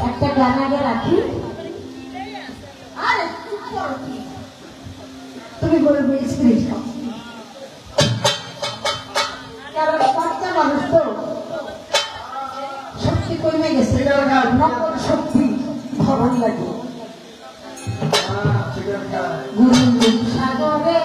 একটা গান আগে রাখি। আরে তুমি বলবে স্ত্রী কারণ বাচ্চা মানুষ তো শক্তি কমে গেছে, নকল শক্তি ভরণ লাগে। গুরু সাগরে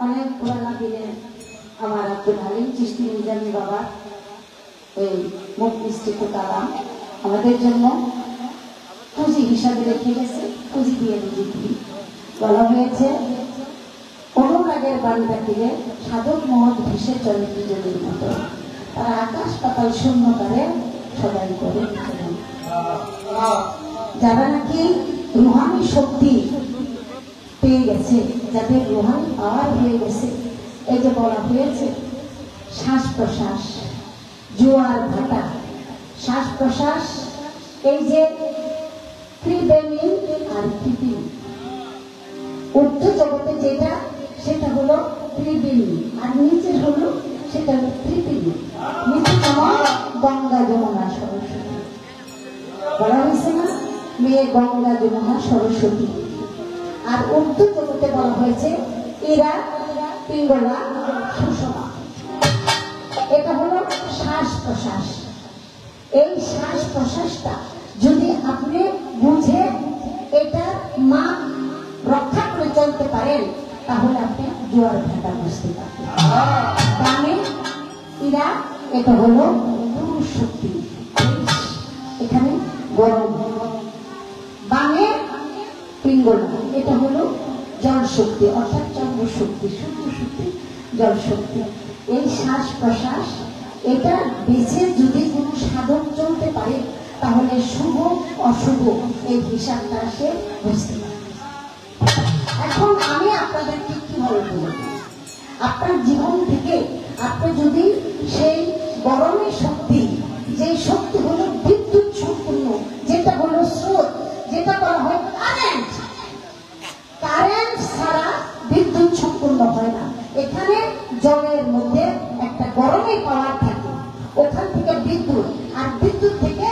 অনেক পুরানা দিনে আমার আব্দুল হালিম চিশতি নিজামী বাবা এই মুখ মিষ্টিতে কালাম আমাদের জন্য পুঁজি হিসাবে রেখে গেছে, পুঁজি দিয়ে দিই বলা হয়েছে, অনুরাগের বাড়িটা দিলে সাধক মহৎ ভেসে চলে বিজলির মতো, তারা আকাশ পাতাল শূন্য করে সবাই করে যারা নাকি রুহানি শক্তি পেয়ে গেছে, যাদের রুহানি পাওয়ার হয়ে গেছে, এই যে বলা হয়েছে শ্বাস প্রশ্বাস, জোয়ার ভাটা, শ্বাস প্রশ্বাস, এই যে ত্রিবেণী আর পৃথিবী, ঊর্ধ্ব জগতে যেটা সেটা হলো ত্রিবেণী আর নিচে হলো সেটা হলো পৃথিবী। নিচে যেমন গঙ্গা যমুনা সরস্বতী বলা হয়েছে না, মেয়ে গঙ্গা যমুনা সরস্বতী, আর ঊর্ধ্ব জগতে বলা হয়েছে এরা পিঙ্গলা সুষমা। এটা হলো শ্বাস প্রশ্বাস। এই শ্বাস প্রশ্বাসটা যদি আপনি বুঝে এটা মা রক্ষা করে চলতে পারেন তাহলে আপনি জোয়ার ভাটা বুঝতে পারবেন। মানে এরা এটা হলো পুরুষ শক্তি, এখানে গরম, বামে পিঙ্গলা এটা হলো জল শক্তি অর্থাৎ চন্দ্র শক্তি, সূর্য শক্তি, জল শক্তি। এই শ্বাস প্রশ্বাস এটা বেছে যদি কোনো সাধক চলতে পারে তাহলে শুভ অশুভ এই হিসাবটা সে বুঝতে পারে। এখন আমি আপনাদেরকে কিভাবে বলবো, আপনার জীবন থেকে আপনি যদি সেই গরমের শক্তি, যে শক্তি হলো বিদ্যুৎ সম্পূর্ণ, যেটা হলো স্রোত, যেটা বলা হয় কারেন্ট, কারেন্ট ছাড়া বিদ্যুৎ সম্পূর্ণ হয় না। এখানে জলের মধ্যে একটা গরমের পাওয়ার থাকে, ওখান থেকে বিদ্যুৎ, আর বিদ্যুৎ থেকে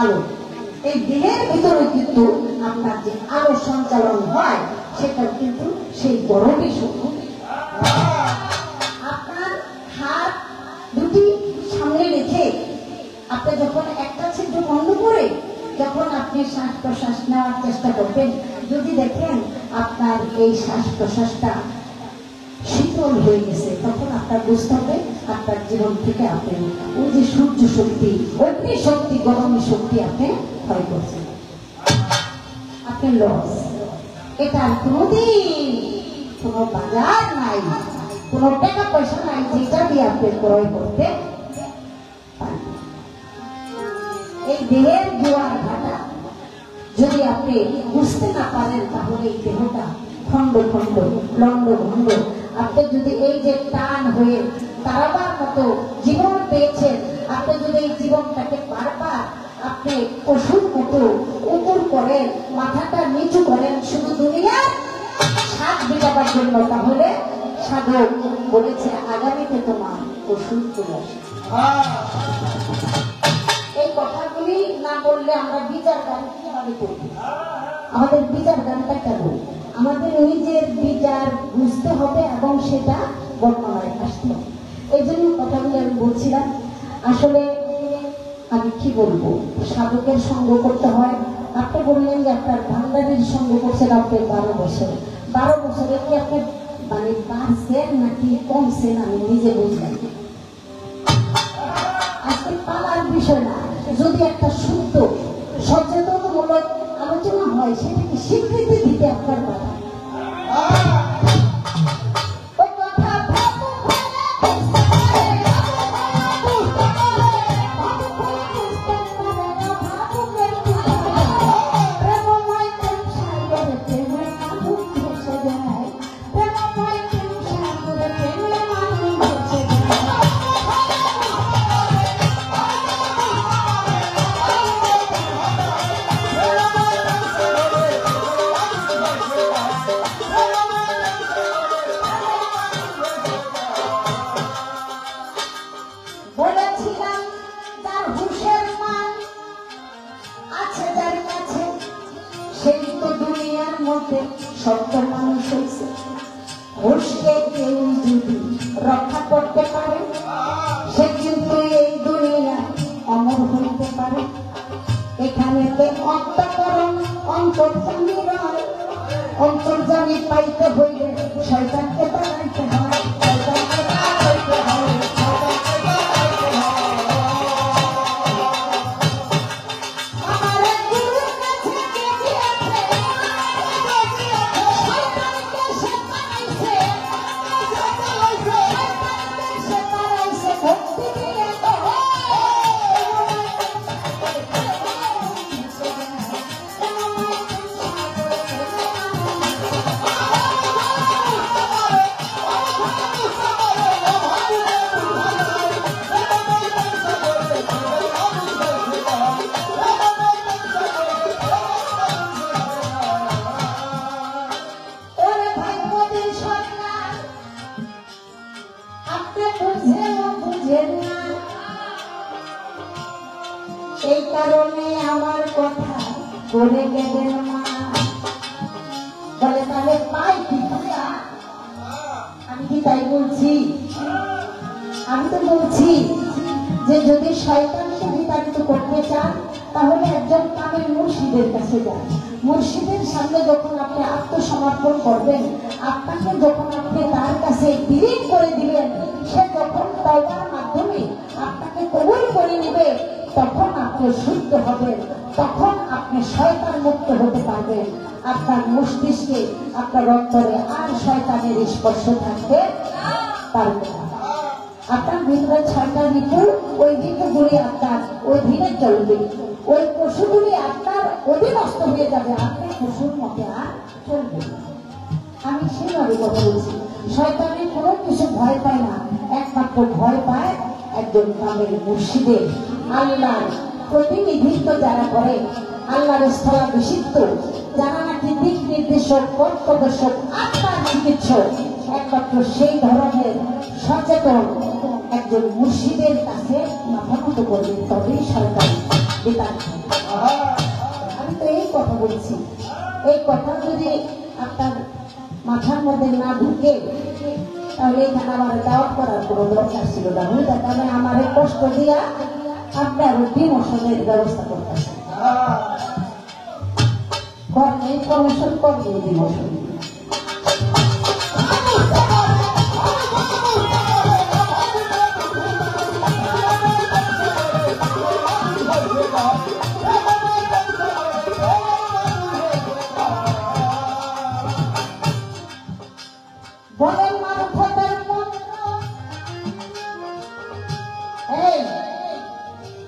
আলো। এই দিনের ভিতরে কিন্তু আপনার যে আলো সঞ্চালন হয় সেটা কিন্তু সেই গরমের শক্তি। আপনার হাত দুটি সামনে রেখে আপনি যখন একটা ছিদ্র বন্ধ করে যখন আপনি শ্বাস প্রশ্বাস নেওয়ার চেষ্টা করবেন, যদি দেখেন আপনার এই শ্বাস প্রশ্বাসটা শীতল হয়ে গেছে, তখন আপনার বুঝতে হবে আপনার জীবন থেকে আপনি ওই যে সূর্য শক্তি, অগ্নি শক্তি, গরমের শক্তি আপনি ক্ষয় করছেন, আপনি লস। এটার কোনোদিন কোনো বাজার নাই, কোনো টাকা পয়সা নাই যেটা দিয়ে আপনি ক্রয় করতে পারবেন। এই দেহের জোয়ার ভাটা যদি আপনি বুঝতে না পারেন তাহলে এই দেহটা খন্ড খন্ড, লন্ড ভন্ড। আপনি যদি এই যে টান হয়ে তারাবার মতো জীবন পেয়েছেন, আপনি যদি এই জীবনটাকে বারবার আপনি পশুর মতো উপর করেন, মাথাটা নিচু করেন শুধু দুনিয়ার স্বাদ মেটাবার জন্য, তাহলে সাধক বলেছে আগামীতে তোমার পশুর চলে আসে। এই কথাগুলি না বললে আমরা বিচার গান কিভাবে করব? আমাদের বিচার গানটা কেন? আমাদের নিজের বিচার বুঝতে হবে এবং সেটা বর্ণনায় আসতে হবে। এই জন্য কথাগুলি আমি বলছিলাম। আসলে আমি কি বলবো, সাধকের সঙ্গ করতে হয়। আপনি বললেন যে আপনার ভান্ডারের সঙ্গ করছেন আপনি 12 বছর, 12 বছরে কি আপনি মানে বাড়ছেন নাকি কমছেন আমি নিজে বুঝলাম না। আজকে পালার বিষয় না, যদি একটা শুদ্ধ সচেতনমূলক আলোচনা হয় সেটাকে স্বীকৃতি দিতে আপনার কথা। বলেছিলাম যার হুঁশের মান আছে যার কাছে সেই তো দুনিয়ার মধ্যে সত্য মানুষ হয়েছে। হুঁশকে কেউ যদি রক্ষা করতে পারে সে কিন্তু এই দুনিয়ায় অমর হইতে পারে। এখানেতে অন্তঃকরণ অন্তর্জামী রয়, অন্তর্জামী পাইতে হইলে শয়তানকে তাড়াইতে হয়, শয়তানকে তাড়াইতে হয়। এই কারণে আমার কথা করে গেলেন মা, বলে তাহলে পাই কি? আমি কি তাই বলছি? আমি তো বলছি যে যদি শয়তানকে বিতাড়িত করতে চান তাহলে একজন কামেল মুর্শিদের কাছে যান। মুর্শিদের সামনে যখন আপনি আত্মসমর্পণ করবেন, আপনাকে যখন আপনি তার কাছে বিলীন করে দিবেন, সে যখন তওবার মাধ্যমে আপনাকে কবুল করে নেবে, তখন আপনি শুদ্ধ হবেন, তখন আপনি শয়তান মুক্ত হতে পারবেন। আপনার মস্তিষ্কে আপনার অন্তরে আর শয়তানের স্পর্শ থাকতে পারবে না। আপনার ভিতরে 6টা ঋতু, ওই ঋতুগুলি আপনার অধীনে চলবে, ওই পশুগুলি আপনার অধীনস্থ হয়ে যাবে, আপনি পশুর মতে আর চলবে। আমি সেভাবে কথা বলছি। শয়তানের কোনো কিছু ভয় পায় না, একমাত্র ভয় পায় একজন কামেল মুর্শিদের। আল্লাহর প্রতিনিধিত্ব যারা করে, আল্লাহর স্থলাভিষিক্ত যারা নাকি দিক নির্দেশক, পথ প্রদর্শক, আত্মার চিকিৎসক, একমাত্র সেই ধরনের সচেতন একজন মুর্শিদের কাছে মাথা মতো করবেন, তবেই সরকার বিতাড়িত হবে। আমি তো এই কথা বলছি। এই কথা যদি আপনার মাথার মধ্যে না ঢুকে তাহলে এখানে আমার দাওয়াত করার কোনো দরকার ছিল না। বুঝতে তাহলে আমার কষ্ট দিয়া আপনার ডিমোশনের ব্যবস্থা করতেছে, প্রমোশন করবে ডিমোশন। বলেন মারফতের মন্ত্র।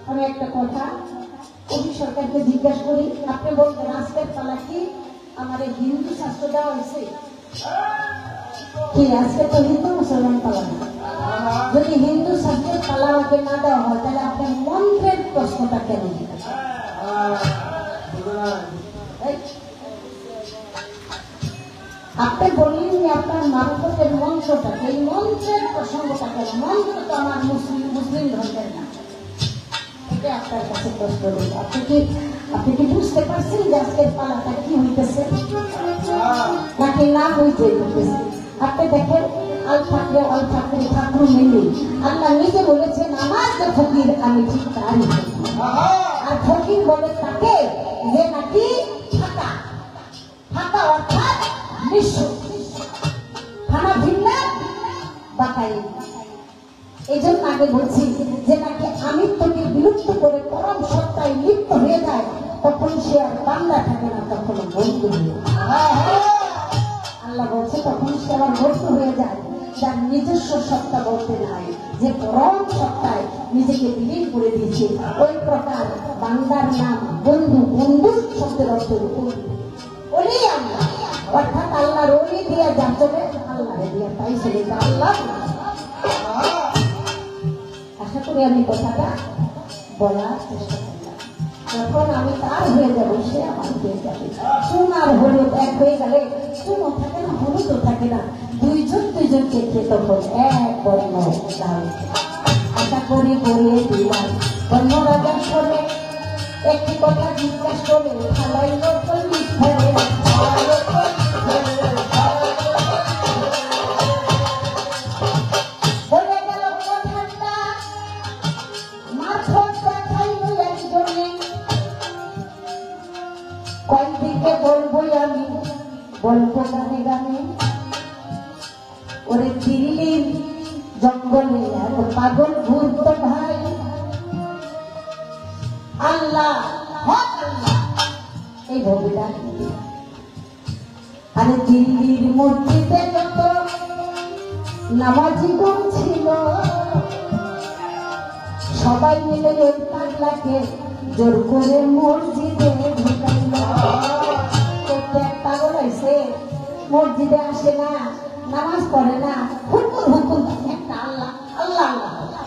আমি একটা কথা কবি সরকারকে জিজ্ঞাসা করি, আপনি বলবেন আজকের পালা কি আমার হিন্দু শাস্ত্র দেওয়া হয়েছে কি? আজকে তো হিন্দু মুসলমান পালা না। যদি হিন্দু শাস্ত্রের পালা আমাকে না দেওয়া হয় তাহলে আপনার মন্ত্রের প্রশ্নটা কেন? আপনি বললেন যে আপনার মারফতের মন্ত্রটা, এই মন্ত্রের প্রসঙ্গটা কেন? মন্ত্র তো আমার মুসলিম ধর্মের না। এটা আপনার কাছে প্রশ্ন রইল। আপনি কি বুঝতে পারছেন যে আজকের পালাটা কি হইতেছে নাকি না হইতেছে? আপনি দেখেন আল ফাকরে ঠাকুর মিলি আল্লাহ নিজে বলেছেন আমার যে ফকির আমি ঠিক তাই। আর ফকির বলে তাকে যে নাকি ফাঁকা, ফাঁকা অর্থাৎ নিঃস্ব। খানা ভিন্ন বাকাই। এই জন্য আগে বলছি যে নাকি আমিত্বকে বিলুপ্ত করে পরম সত্তায় লিপ্ত হয়ে যায়, তখন সে আর বান্দা থাকে না, তখন বন্ধু হয়ে যায়। আল্লাহ বলছে তখন সে আবার বন্ধু হয়ে যায়, যার নিজস্ব সত্তা বলতে নাই, যে পরম সত্তায় নিজেকে বিলীন করে দিয়েছে। ওই প্রকার বান্দার নাম বন্ধু। বন্ধু শব্দের অর্থ ওলি আল্লাহ, অর্থাৎ আল্লাহর ওলি দিয়া যা চলে আল্লাহ দিয়া তাই চলে। আল্লাহ আশা করি আমি কথাটা বলার চেষ্টা করলাম। যখন আমি তার হয়ে যাবো, সে আমার হয়ে যাবে। চুন আর হলুদ এক হয়ে গেলে চুনও থাকে না, হলুদও থাকে না, দুইজন দুইজনকে খেয়ে তখন এক বর্ণ লাল। আশা করি বলিয়ে দিলাম বর্ণ রাজার শোনে একটি কথা জিজ্ঞাসা করে খালাই লোকল মিথ্যারে বলে গেল কথাটা মাথা দেখাইল একজনে। কয়দিকে বলবো আমি, বলবো গানে গানে। ওরে দিল্লির জঙ্গলে এত পাগল ঘুরতো ভাই। আল্লাহ এই ভবিটা আরে দিল্লির মসজিদে যত নামাজি গণ ছিল, সবাই মিলে ওই পাগলাকে জোর করে মসজিদে ঢুকাইল। পাগল হয়েছে, মসজিদে আসে না, নামাজ পড়ে না, হুকুম হুকুম একটা আল্লাহ আল্লাহ আল্লাহ।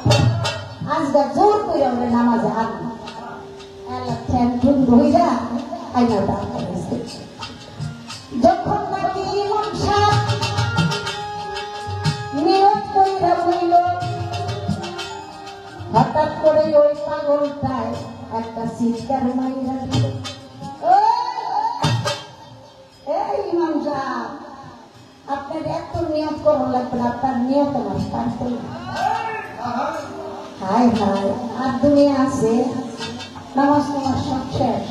আজকে জোর করে আমরা নামাজে আনবো, যখন নাকি ইমাম সাহেব নিয়ত কইরা হইল, হঠাৎ করে ওই পাগলটায় একটা চিৎকার মাইরা দিল। ইমাম সাহেব আপনার এত নিয়ত করা লাগবে না, আপনার নিয়ত আমার কাটতে। হায় হায়, আর দুনিয়া আছে নামাজ তোমার সব শেষ,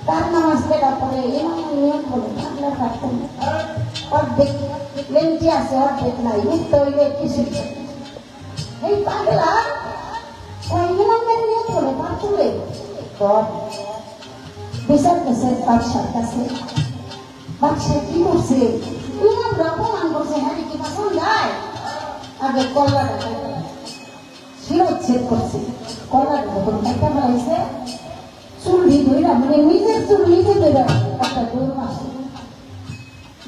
তার নামাজ কেটা পরে ইমামের নিয়ত করে আপনার কাটতে অর্ধেক লেন্টি আছে, অর্ধেক নাই, উঠতে হইলে কিছু। এই পাগলা ওই ইমামের নিয়ত করে পাঠলে বিচার করছে বাদশার কাছে। বাদশা কি করছে, ইমামরা অপমান করছে, হ্যাঁ কি পছন্দ যায়। আগে কল্লাটা শিরোচ্ছেদ করছে, কল্লাটা যখন একটা হয়েছে চুল্লি ধইরা, মানে নিজের চুল নিজে ধইরা একটা দৌড় মাসে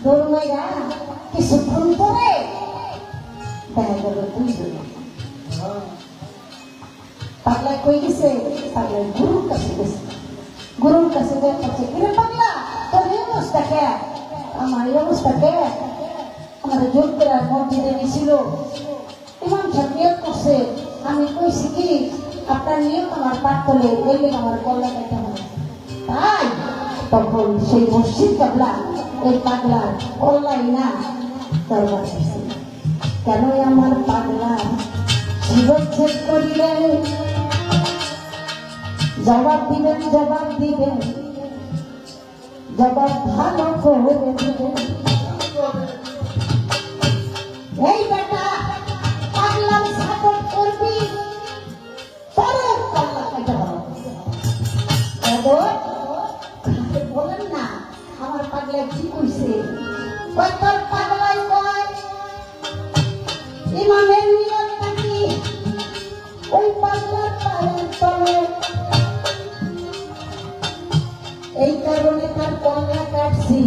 দৌড় মাইরা কিছুক্ষণ পরে দেখা গেল দুইজন। পাগলায় কই গেছে, পাগলায় গুরুর কাছে গেছে। গুরুর কাছে দেখছে, কিরে পাগলা তোর এই অবস্থা কে? আমার এই অবস্থা কে? আমাদের জোর করে মসজিদে নিয়েছিল, ইমাম সাহেব নিয়োগ করছে, আমি কইছি কি আপনার নিয়ত আমার পাঠ করলে বললে আমার কল্লা কেটে হবে। তাই তখন সেই মসজিদ পাগলা ওই পাগলার কল্লাই না দরবার করছে। কেন আমার পাগলা শিরোচ্ছেদ করিলেন? জবাব দিবেন, জবাব দিবেন, জবাব ভালো করে দিবেন। এই বেটা পাগলাম সাপোর্ট করবি, বলেন না আমার পাগলা কি কইছে। তোর পাগলাই কয় ইমামের নিয়ত নাকি ওই পাগলার পায়ের তলে, এই কারণে তার কল্লা কাটছি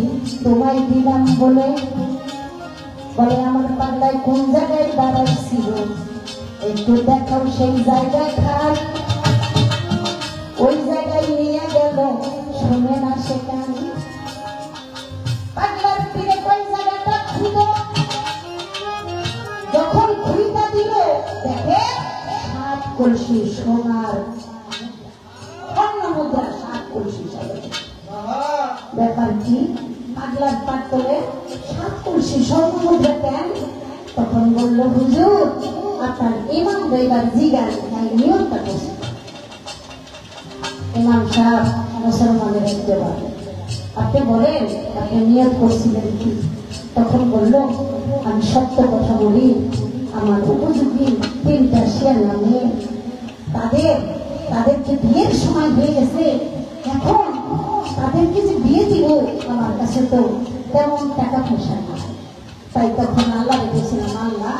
তোমায় দিলাম বলে। বলে আমার পাগলায় কোন জায়গায় দাঁড়াইছিল একটু দেখাও, সেই জায়গায় খান। ওই জায়গায় নিয়ে গেল, শুনে না সেখানে পাগলার ফিরে কোন জায়গাটা খুঁজ। যখন খুঁজা দিল দেখে 7 কলসি সোনার স্বর্ণ মুদ্রা, 7 কলসি। ব্যাপার কি? পাগলার পাট করে 7 কলসি স্বর্ণ মুদ্রা কেন? তখন বলল হুজুর আপনার ইমাম দইবার জিগার তাই নিয়তটা করছে। ইমাম সাহেব মুসলমানের জবাব, আপনি বলেন আপনি নিয়ত করছিলেন কি? তখন বলল আমি সত্য কথা বলি, আমার উপযোগী 3টা শেয়ার নামে তাদেরকে বিয়ের সময় হয়ে গেছে। এখন তাদেরকে যে বিয়ে দিব, আমার কাছে তো তেমন টাকা পয়সা না। তাই তখন আল্লাহ রেখেছিলাম, আল্লাহ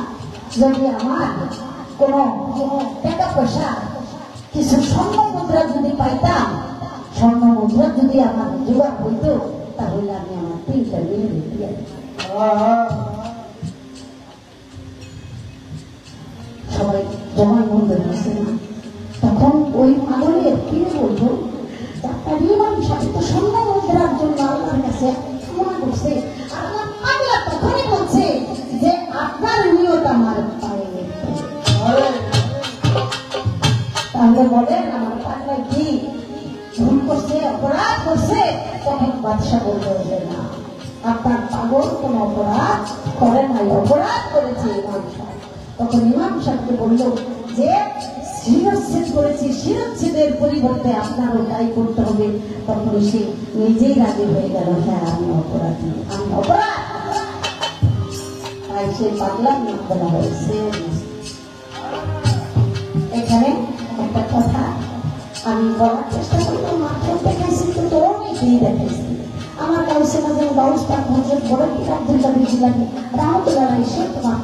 যদি আমার কোনো টাকা পয়সা কিছু স্বর্ণ মুদ্রা যদি পাইতাম, স্বর্ণ মুদ্রা যদি আমার জোগাড় হইতো, তাহলে আমি আমার 3টা বিয়ে দিয়ে সবাই জমা বন্ধ হয়েছে না। তখন ওই পাগলের ফিরে বলতো, ডাক্তার ইমাম সাহেব তো স্বর্ণ মুদ্রার জন্য আল্লাহর কাছে ক্ষমা করছে, আর আমার পাগলা তখনই বলছে যে আপনার নিয়ত আমার পায়ে। তাহলে বলেন আমার পাগলা কি ভুল করছে, অপরাধ করছে? তখন বাদশাহ বলতে হবে না, আপনার পাগল কোন অপরাধ করে নাই, অপরাধ করেছে ইমাম সাহেব। তখন ইমাম সাহেবকে বলল যে শিরচ্ছেদ করেছি, শিরচ্ছেদের পরিবর্তে আপনারও তাই করতে হবে। তখন সে নিজেই রাজি হয়ে গেল, হ্যাঁ আমি অপরাধী, আমি অপরাধ। তাই সে পাগলা নিয়োগ করা হয়েছে। এখানে একটা কথা আমি বলার চেষ্টা করলাম, মাত্র দেখাইছি কিন্তু অনেকেই দেখাইছি। আমার কাছে মাঝে বাউস পাক হজরত বড় কিতাব দুইটা বেশি লাগে রাহমতুল্লাহ আলাইহি, সে তোমার